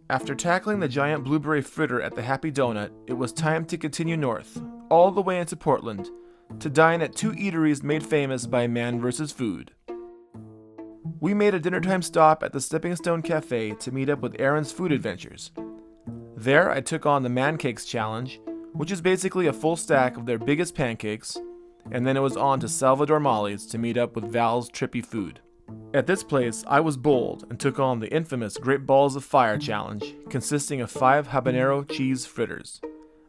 After tackling the giant blueberry fritter at the Happy Donut, it was time to continue north, all the way into Portland, to dine at two eateries made famous by Man vs. Food. We made a dinnertime stop at the Stepping Stone Cafe to meet up with Aaron's Food Adventures. There, I took on the Man Cakes Challenge, which is basically a full stack of their biggest pancakes, and then it was on to Salvador Molly's to meet up with Val's Trippy Food. At this place, I was bold and took on the infamous Great Balls of Fire Challenge, consisting of 5 habanero cheese fritters.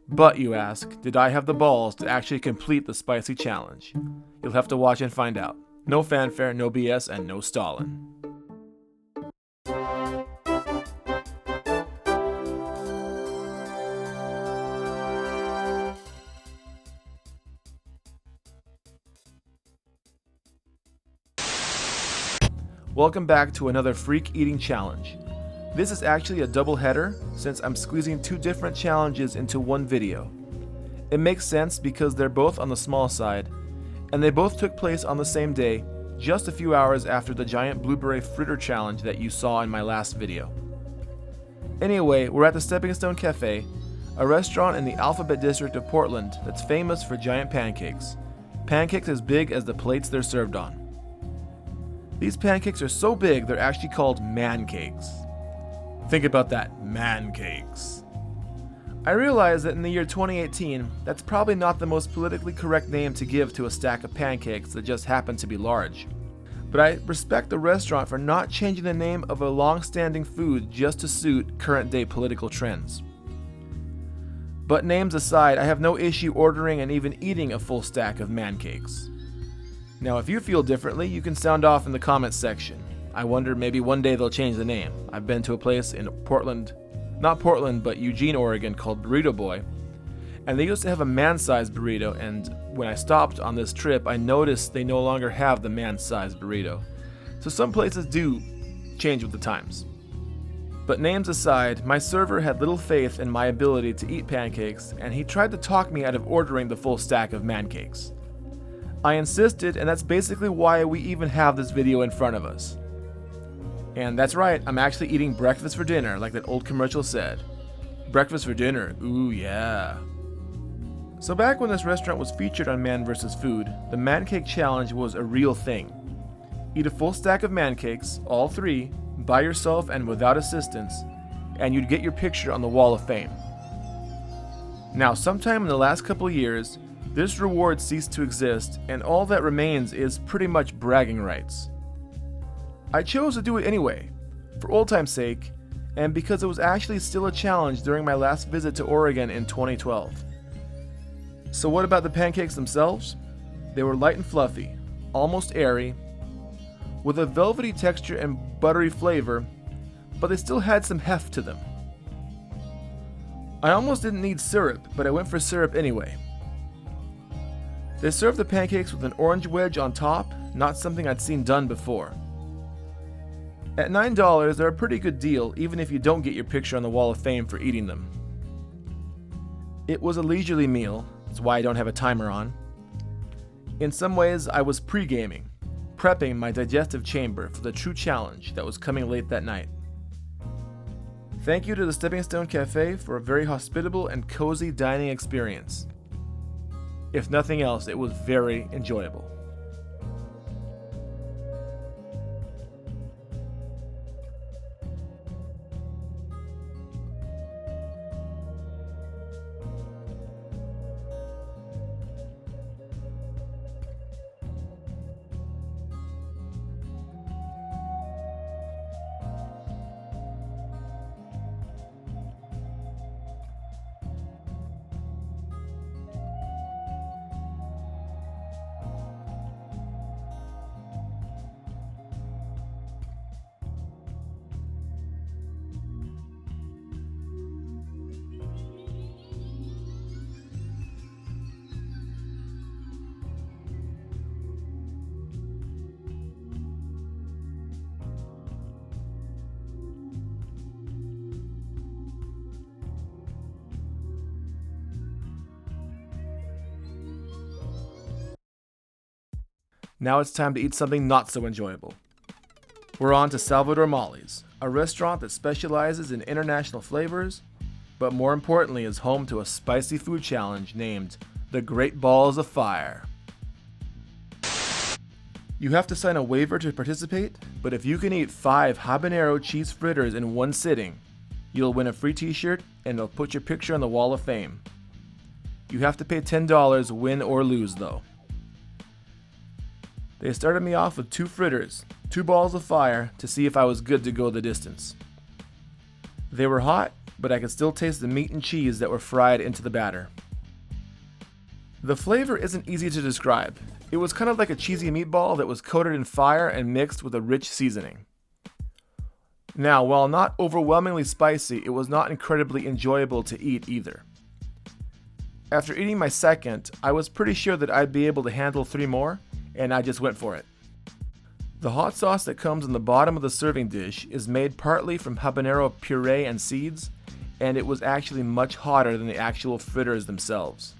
But, you ask, did I have the balls to actually complete the spicy challenge? You'll have to watch and find out. No fanfare, no BS, and no Stalin. Welcome back to another Freak Eating Challenge. This is actually a double header since I'm squeezing 2 different challenges into one video. It makes sense because they're both on the small side, and they both took place on the same day, just a few hours after the giant blueberry fritter challenge that you saw in my last video. Anyway, we're at the Stepping Stone Cafe, a restaurant in the Alphabet District of Portland that's famous for giant pancakes. Pancakes as big as the plates they're served on. These pancakes are so big they're actually called man cakes. Think about that, man cakes. I realize that in the year 2018, that's probably not the most politically correct name to give to a stack of pancakes that just happen to be large. But I respect the restaurant for not changing the name of a long-standing food just to suit current-day political trends. But names aside, I have no issue ordering and even eating a full stack of man cakes. Now, if you feel differently, you can sound off in the comments section. I wonder maybe one day they'll change the name. I've been to a place in Portland, not Portland, but Eugene, Oregon called Burrito Boy, and they used to have a man-sized burrito, and when I stopped on this trip, I noticed they no longer have the man-sized burrito. So some places do change with the times. But names aside, my server had little faith in my ability to eat pancakes, and he tried to talk me out of ordering the full stack of man cakes. I insisted, and that's basically why we even have this video in front of us. And that's right, I'm actually eating breakfast for dinner, like that old commercial said. Breakfast for dinner, ooh yeah. So back when this restaurant was featured on Man vs. Food, the Man Cake Challenge was a real thing. Eat a full stack of man cakes, all 3, by yourself and without assistance, and you'd get your picture on the Wall of Fame. Now, sometime in the last couple years, this reward ceased to exist, and all that remains is pretty much bragging rights. I chose to do it anyway, for old time's sake, and because it was actually still a challenge during my last visit to Oregon in 2012. So what about the pancakes themselves? They were light and fluffy, almost airy, with a velvety texture and buttery flavor, but they still had some heft to them. I almost didn't need syrup, but I went for syrup anyway. They served the pancakes with an orange wedge on top, not something I'd seen done before. At $9, they're a pretty good deal, even if you don't get your picture on the Wall of Fame for eating them. It was a leisurely meal, that's why I don't have a timer on. In some ways, I was pre-gaming, prepping my digestive chamber for the true challenge that was coming late that night. Thank you to the Stepping Stone Cafe for a very hospitable and cozy dining experience. If nothing else, it was very enjoyable. Now it's time to eat something not so enjoyable. We're on to Salvador Molly's, a restaurant that specializes in international flavors, but more importantly is home to a spicy food challenge named the Great Balls of Fire. You have to sign a waiver to participate, but if you can eat 5 habanero cheese fritters in one sitting, you'll win a free t-shirt and they'll put your picture on the Wall of Fame. You have to pay $10, win or lose though. They started me off with 2 fritters, 2 balls of fire to see if I was good to go the distance. They were hot, but I could still taste the meat and cheese that were fried into the batter. The flavor isn't easy to describe. It was kind of like a cheesy meatball that was coated in fire and mixed with a rich seasoning. Now, while not overwhelmingly spicy, it was not incredibly enjoyable to eat either. After eating my second, I was pretty sure that I'd be able to handle 3 more, and I just went for it. The hot sauce that comes in the bottom of the serving dish is made partly from habanero puree and seeds, and it was actually much hotter than the actual fritters themselves.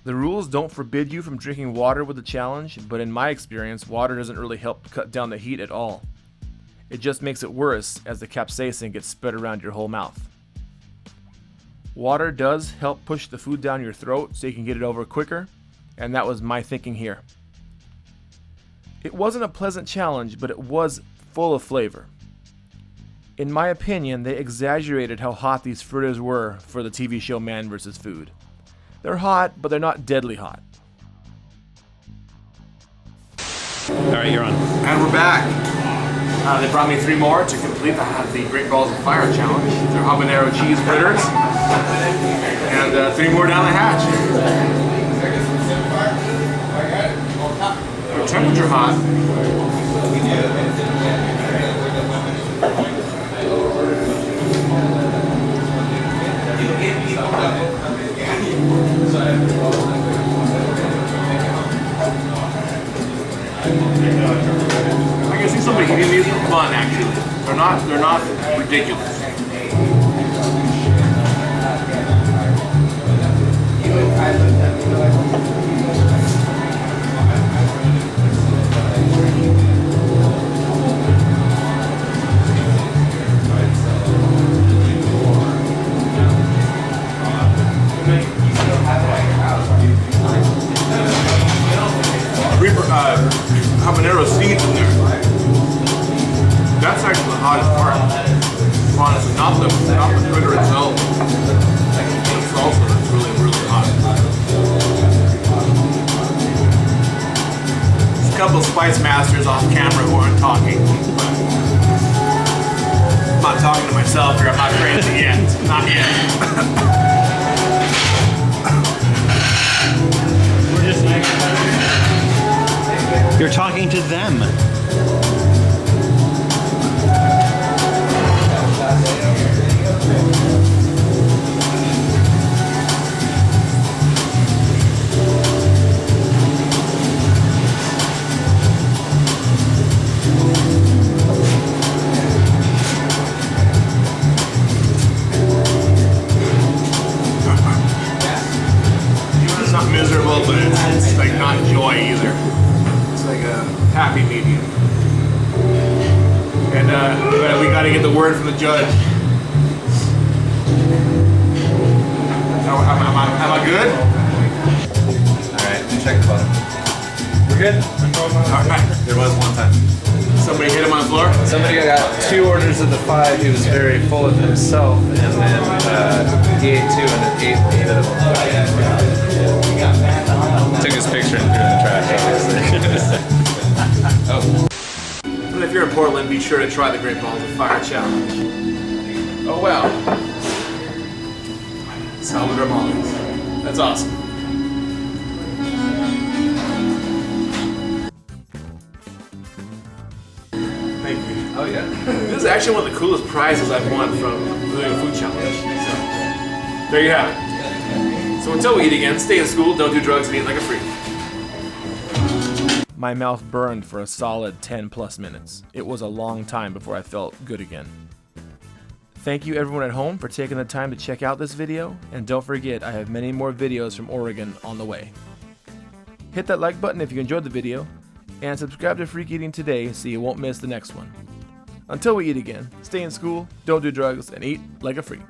The rules don't forbid you from drinking water with the challenge, but in my experience, water doesn't really help cut down the heat at all. It just makes it worse as the capsaicin gets spread around your whole mouth. Water does help push the food down your throat so you can get it over quicker, and that was my thinking here. It wasn't a pleasant challenge, but it was full of flavor. In my opinion, they exaggerated how hot these fritters were for the TV show Man vs. Food. They're hot, but they're not deadly hot. Alright, you're on. And we're back. They brought me 3 more to complete the Great Balls of Fire challenge. They're habanero cheese fritters. And 3 more down the hatch. They're temperature hot. I can see somebody eating these for fun, actually. They're not ridiculous. Habanero seeds in there. That's actually the hottest part. Honestly, not the fritter itself. The salsa that's really hot. There's a couple of spice masters off camera who aren't talking. I'm not talking to myself here. I'm not crazy yet. Not yet. You're talking to them. It's not miserable, but it's like not joy either. Like a happy medium. And we got to get the word from the judge. Am I good? Alright, check the bottom. We're good? Alright. There was one time. Somebody hit him on the floor? Somebody got 2 orders of the 5. He was very full of himself, and then he ate 2 and ate of them. Took his picture and threw it in the trash, obviously. Oh. And if you're in Portland, be sure to try the Great Balls of Fire challenge. Oh wow. Salvador Molly's. That's awesome. Thank you. Oh yeah. This is actually one of the coolest prizes I've won from doing a food challenge. So, there you have it. So until we eat again, stay in school, don't do drugs, and eat like a freak. My mouth burned for a solid 10 plus minutes. It was a long time before I felt good again. Thank you everyone at home for taking the time to check out this video, and don't forget I have many more videos from Oregon on the way. Hit that like button if you enjoyed the video, and subscribe to FreakEating today so you won't miss the next one. Until we eat again, stay in school, don't do drugs, and eat like a freak.